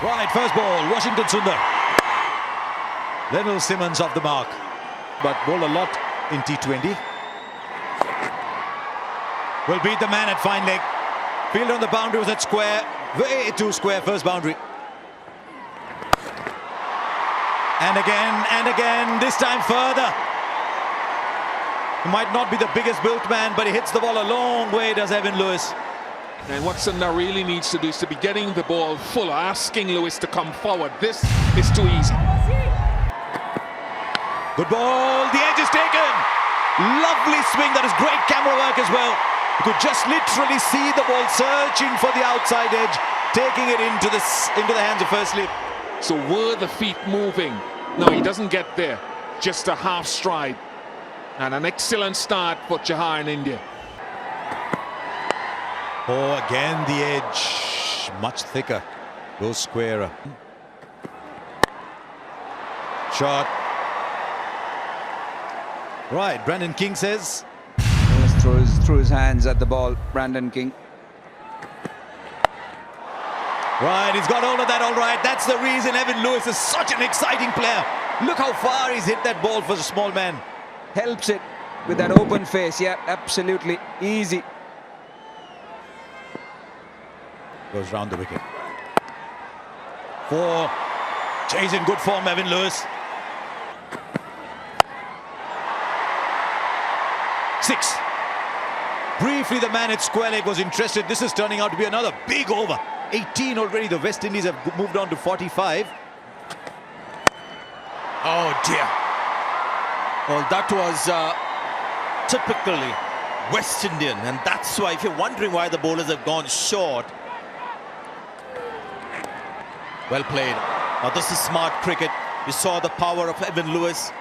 Right, first ball, Washington Sundar. Lionel Simmons off the mark, but bowled a lot in T20. Will beat the man at fine leg. Field on the boundary was at square, way too square, first boundary. And again, this time further. He might not be the biggest built man, but he hits the ball a long way, does Evan Lewis. And what Sundar really needs to do is to be getting the ball full, asking Lewis to come forward. This is too easy. Good ball, the edge is taken. Lovely swing, that is great camera work as well. You could just literally see the ball searching for the outside edge, taking it into the hands of first slip. So were the feet moving? No, he doesn't get there. Just a half stride. And an excellent start for Chahar in India. Oh, again the edge, much thicker, goes squarer. Shot. Right, Brandon King says. Yes, through his hands at the ball, Brandon King. Right, he's got hold of that all right. That's the reason Evan Lewis is such an exciting player. Look how far he's hit that ball for a small man. Helps it with that open face. Yeah, absolutely easy. Goes round the wicket. 4. He's in good form, Evan Lewis. 6. Briefly, the man at square leg was interested. This is turning out to be another big over. 18 already. The West Indies have moved on to 45. Oh dear. Well, that was typically West Indian, and that's why, if you're wondering why the bowlers have gone short. Well played. Now this is smart cricket. You saw the power of Evan Lewis.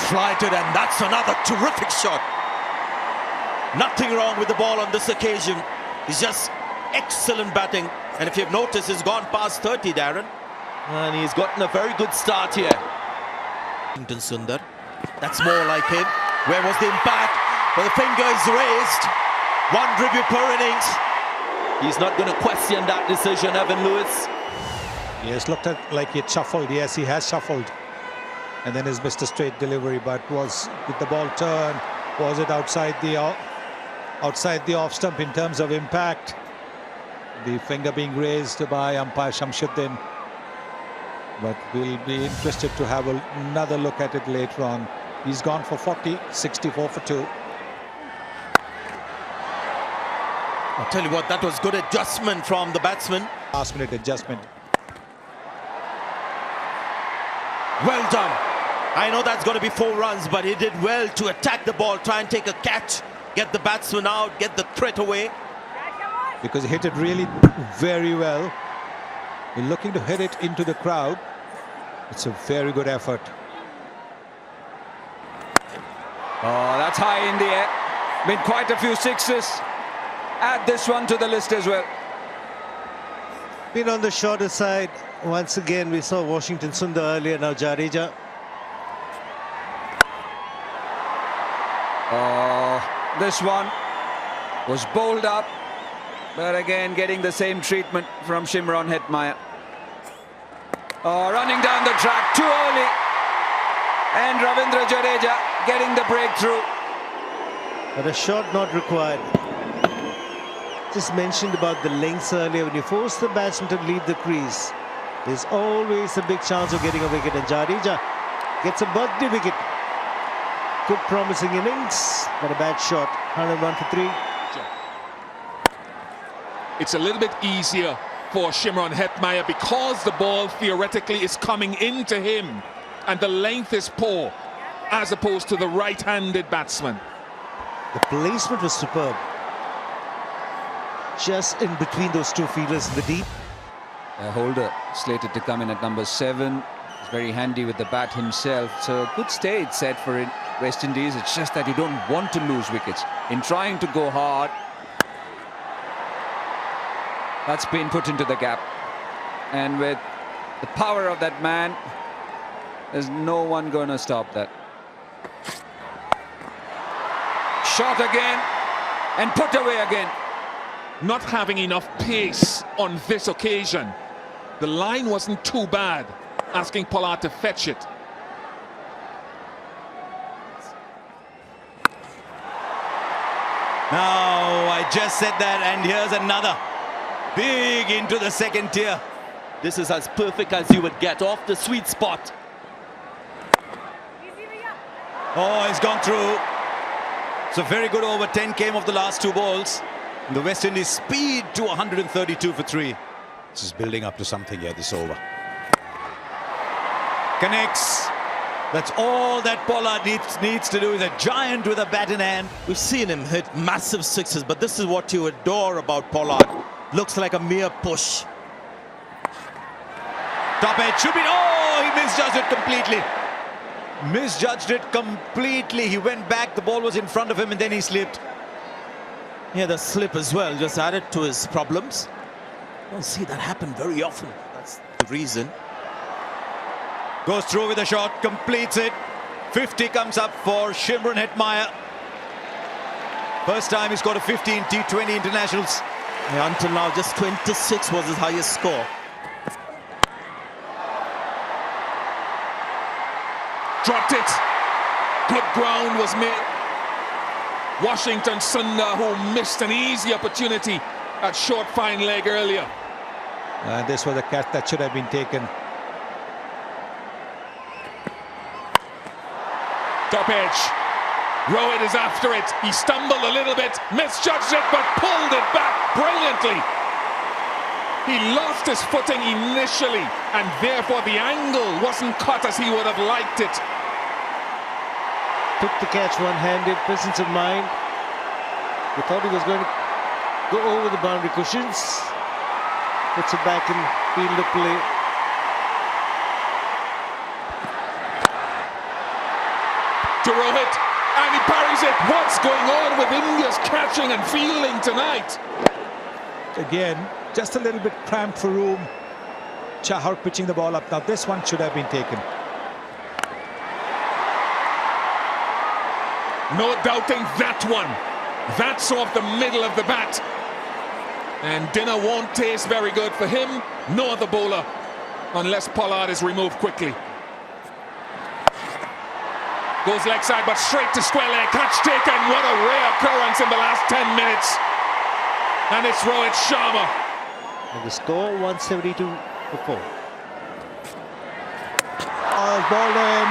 Flighted, and that's another terrific shot. Nothing wrong with the ball on this occasion. It's just excellent batting. And if you've noticed, he's gone past 30, Darren. And he's gotten a very good start here. Washington Sundar. That's more like him. Where was the impact? Well, the finger is raised. 1 review per innings. He's not going to question that decision, Evan Lewis. Yes, looked at like he had shuffled. Yes, he has shuffled. And then he's missed a straight delivery. But did the ball turn? Was it outside the off stump in terms of impact? The finger being raised by umpire Shamshuddin. But we'll be interested to have another look at it later on. He's gone for 40, 64 for 2. I'll tell you what, that was good adjustment from the batsman. Last minute adjustment. Well done. I know that's going to be 4 runs, but he did well to attack the ball, try and take a catch, get the batsman out, get the threat away. Because he hit it really very well. We're looking to hit it into the crowd. It's a very good effort. Oh, that's high in the air. Been quite a few sixes. Add this one to the list as well. Been on the shorter side. Once again, we saw Washington Sundar earlier, now Jadeja. Oh, this one was bowled up, but again getting the same treatment from Shimron Hetmyer. Oh, running down the track too early, and Ravindra Jadeja getting the breakthrough. But a shot not required. Just mentioned about the lengths earlier. When you force the batsman to leave the crease, there's always a big chance of getting a wicket, and Jadeja gets a birthday wicket. Good promising innings, but a bad shot. 101 for 3. It's a little bit easier for Shimron Hetmyer because the ball theoretically is coming into him and the length is poor, as opposed to the right-handed batsman. The placement was superb. Just in between those 2 fielders in the deep. Holder slated to come in at number 7. He's very handy with the bat himself. So a good stage set for West Indies. It's just that you don't want to lose wickets. In trying to go hard, that's been put into the gap. And with the power of that man, there's no one going to stop that. Shot again and put away again. not having enough pace on this occasion. The line wasn't too bad, asking Pollard to fetch it. Now, I just said that, and here's another. Big into the second tier. This is as perfect as you would get, off the sweet spot. Oh, he's gone through. It's a very good over. 10 came off the last two balls. And the West Indies speed to 132 for 3. This is building up to something here, this over. Connects. That's all that Pollard needs to do. He's a giant with a bat in hand. We've seen him hit massive sixes, but this is what you adore about Pollard. Looks like a mere push. Top edge should be. Oh, he misjudged it completely. Misjudged it completely. He went back. The ball was in front of him, and then he slipped. Yeah, the slip as well just added to his problems. Don't see that happen very often. That's the reason. Goes through with a shot, completes it. 50 comes up for Shimron Hetmyer. First time he scored a 15 T20 internationals. Yeah, until now, just 26 was his highest score. Dropped it. Good ground was made. Washington Sundar, who missed an easy opportunity at short fine leg earlier. And this was a catch that should have been taken. Top edge. Rohit is after it. He stumbled a little bit, misjudged it, but pulled it back brilliantly. He lost his footing initially, and therefore the angle wasn't cut as he would have liked it. Took the catch one-handed, presence of mind. He thought he was going to go over the boundary cushions. Puts it back in field of play. To Rohit, and he parries it. What's going on with India's catching and fielding tonight? Again, just a little bit cramped for room. Chahar pitching the ball up. Now this one should have been taken. No doubting that one. That's off the middle of the bat. And dinner won't taste very good for him, nor the bowler, unless Pollard is removed quickly. Goes leg side, but straight to square leg. Catch taken. What a rare occurrence in the last 10 minutes. And it's Rohit Sharma. And the score 172 for 4. Oh, ball in.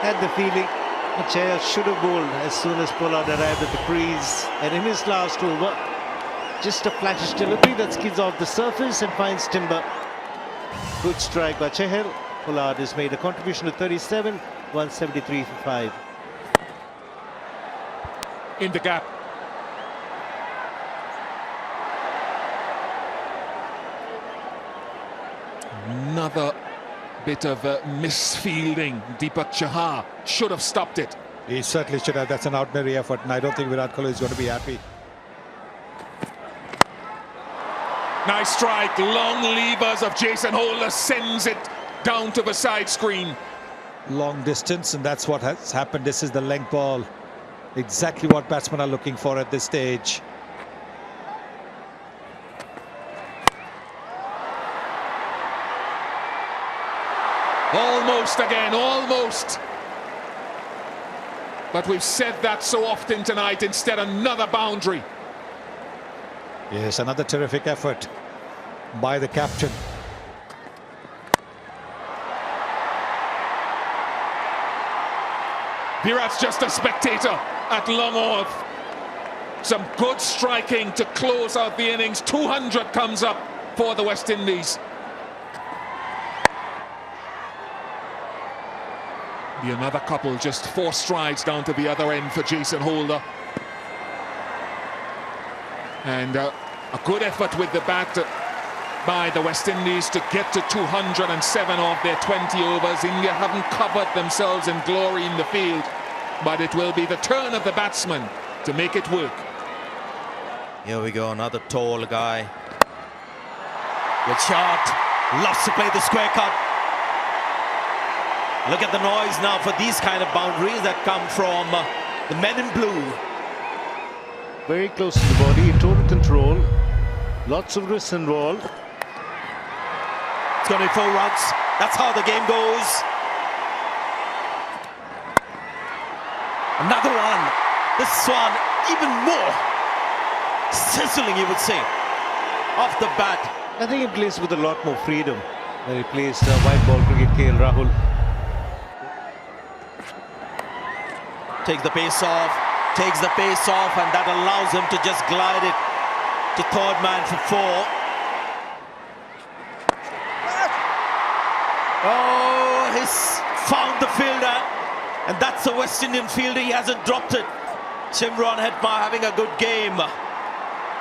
Had the feeling Chahar should have bowled as soon as Pollard arrived at the crease. And in his last over, just a flattish delivery that skids off the surface and finds timber. Good strike by Chahar. Pollard has made a contribution to 37, 173 for 5. In the gap. Another bit of misfielding. Deepak Chahar should have stopped it. He certainly should have. That's an ordinary effort, and I don't think Virat Kohli is going to be happy. Nice strike. Long levers of Jason Holder sends it down to the side screen. Long distance, and that's what has happened. This is the length ball. Exactly what batsmen are looking for at this stage. Almost again, almost. But we've said that so often tonight. Instead, another boundary. Yes, another terrific effort by the captain. Virat's just a spectator at long off. Some good striking to close out the innings. 200 comes up for the West Indies. Be another couple, just 4 strides down to the other end for Jason Holder. And a good effort with the bat by the West Indies to get to 207 of their 20 overs. India haven't covered themselves in glory in the field, but it will be the turn of the batsman to make it work. Here we go, another tall guy. Good shot. Loves to play the square cut. Look at the noise now for these kind of boundaries that come from The men in blue. Very close to the body, in total control. Lots of risks involved. It's going to be 4 runs. That's how the game goes. Another one. This one even more sizzling, you would say, off the bat. I think he plays with a lot more freedom when he plays white ball cricket. KL Rahul Takes the pace off, and that allows him to just glide it to third man for 4. Oh, he's found the fielder, and that's a West Indian fielder. He hasn't dropped it. Shimron Hetmar having a good game,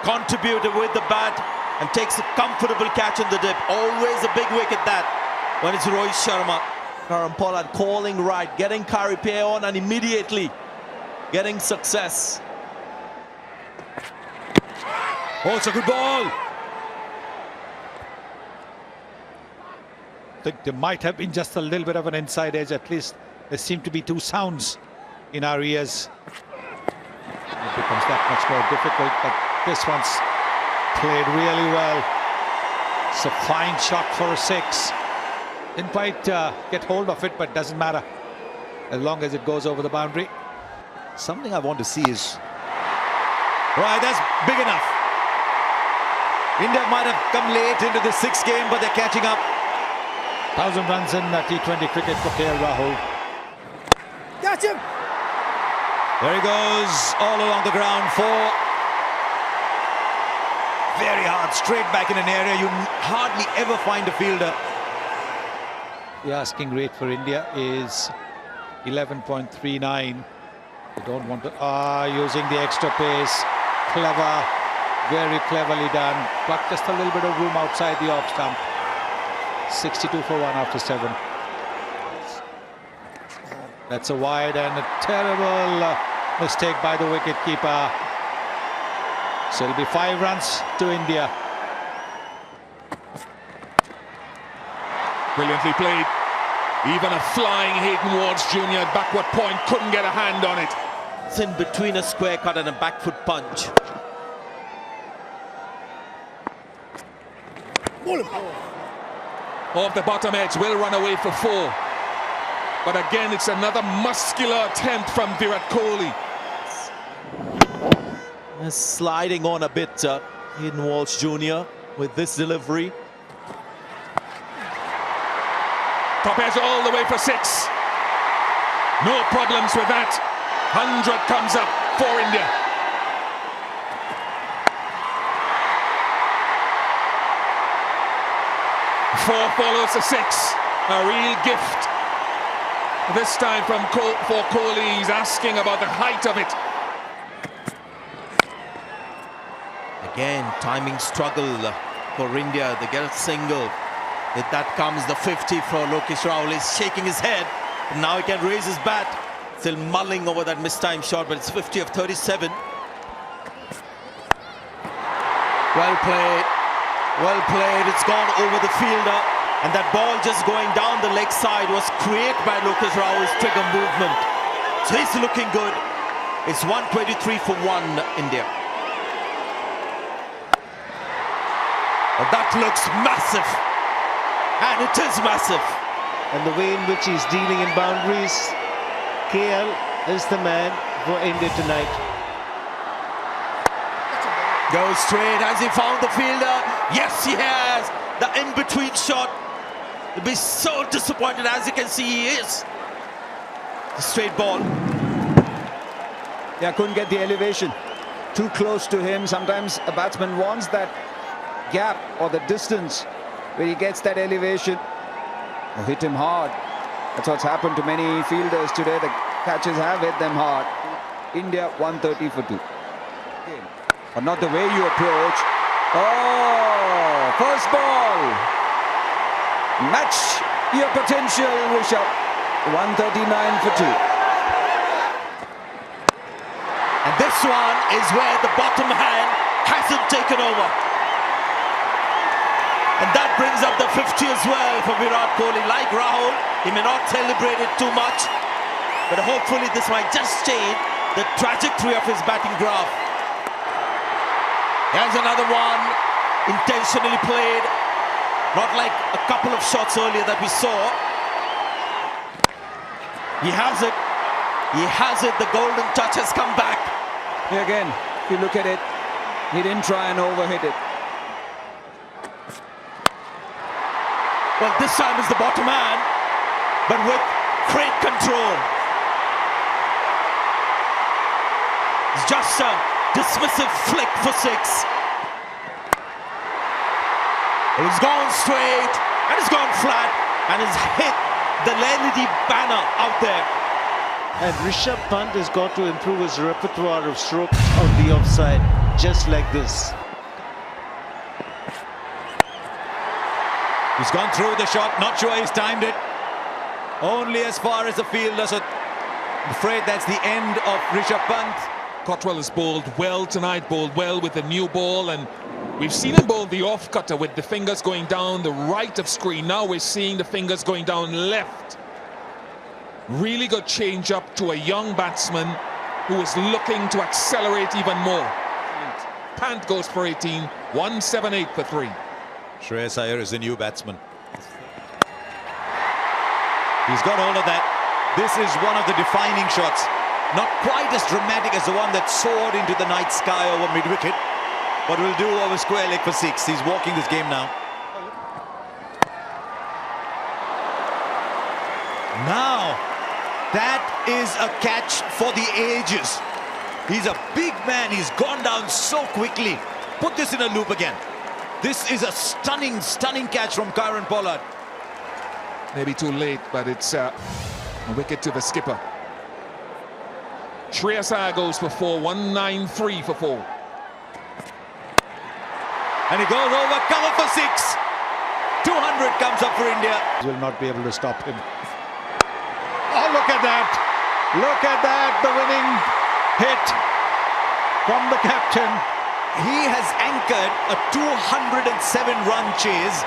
contributed with the bat and takes a comfortable catch in the dip. Always a big wicket that when it's Rohit Sharma. Karan Pollard calling right, getting Karipay on, and immediately getting success. Oh, it's a good ball. I think there might have been just a little bit of an inside edge. At least there seem to be 2 sounds in our ears. It becomes that much more difficult, but this one's played really well. It's a fine shot for a 6. Didn't quite get hold of it, but doesn't matter as long as it goes over the boundary. Something I want to see is... Right, that's big enough. India might have come late into the 6th game, but they're catching up. 1,000 runs in T20 cricket for KL Rahul. Catch him! There he goes, all along the ground. 4. Very hard, straight back in an area you hardly ever find a fielder. The asking rate for India is 11.39. They don't want to... using the extra pace. Clever, very cleverly done. But just a little bit of room outside the off stump. 62 for 1 after 7. That's a wide and a terrible mistake by the wicketkeeper. So it'll be 5 runs to India. Brilliantly played. Even a flying Hayden Wards Jr. at backward point couldn't get a hand on it. It's in between a square cut and a back foot punch. Off the bottom edge, will run away for 4. But again, it's another muscular attempt from Virat Kohli. Sliding on a bit, Hayden Walsh Jr. with this delivery. Top edge all the way for 6. No problems with that. 100 comes up for India. Four follows the 6. A real gift. This time for Kohli, he's asking about the height of it. Again, timing struggle for India. They get a single. If that comes the 50 for Lokesh Rahul. He's shaking his head. Now he can raise his bat. Still mulling over that mistimed shot, but it's 50 of 37. Well played. Well played. It's gone over the fielder. And that ball just going down the leg side was created by Lokesh Rahul's trigger movement. So he's looking good. It's 123 for 1, India. Well, that looks massive. And it is massive. and the way in which he's dealing in boundaries, KL is the man for India tonight. Goes straight. Has he found the fielder? Yes, he has. The in-between shot. He'll be so disappointed, as you can see he is. The straight ball. Yeah, couldn't get the elevation. Too close to him. Sometimes a batsman wants that gap or the distance where he gets that elevation. Or hit him hard. That's what's happened to many fielders today. The catches have hit them hard. India 130 for 2. But not the way you approach. Oh, first ball. Match your potential, Rishabh. 139 for 2. And this one is where the bottom hand hasn't taken over. And that brings up the 50 as well for Virat Kohli. Like Rahul, he may not celebrate it too much, but hopefully this might just change the trajectory of his batting graph. Here's another one, intentionally played. Not like a couple of shots earlier that we saw. He has it. He has it. The golden touch has come back. Here again, if you look at it, he didn't try and overhit it. Well, this time is the bottom man, but with great control. It's just a dismissive flick for six. He's gone straight and he's gone flat and has hit the LED banner out there. And Rishabh Pant has got to improve his repertoire of strokes on the offside, just like this. He's gone through the shot, not sure he's timed it. Only as far as the fielder, so I'm afraid that's the end of Rishabh Pant. Cottrell has bowled well tonight, bowled well with the new ball, and we've seen him bowl the off-cutter with the fingers going down the right of screen. Now we're seeing the fingers going down left. Really good change up to a young batsman who is looking to accelerate even more. Pant goes for 18, 178 for 3. Shreyas Iyer is the new batsman. He's got hold of that. This is one of the defining shots. Not quite as dramatic as the one that soared into the night sky over mid-wicket, but will do over square leg for 6. He's walking this game now. Now, that is a catch for the ages. He's a big man. He's gone down so quickly. Put this in a loop again. This is a stunning, stunning catch from Kieron Pollard. Maybe too late, but it's a wicket to the skipper. Shreyas Iyer goes for 4, 193 for 4. And he goes over, cover for 6. 200 comes up for India. Will not be able to stop him. Oh, look at that. Look at that. The winning hit from the captain. He has anchored a 207-run chase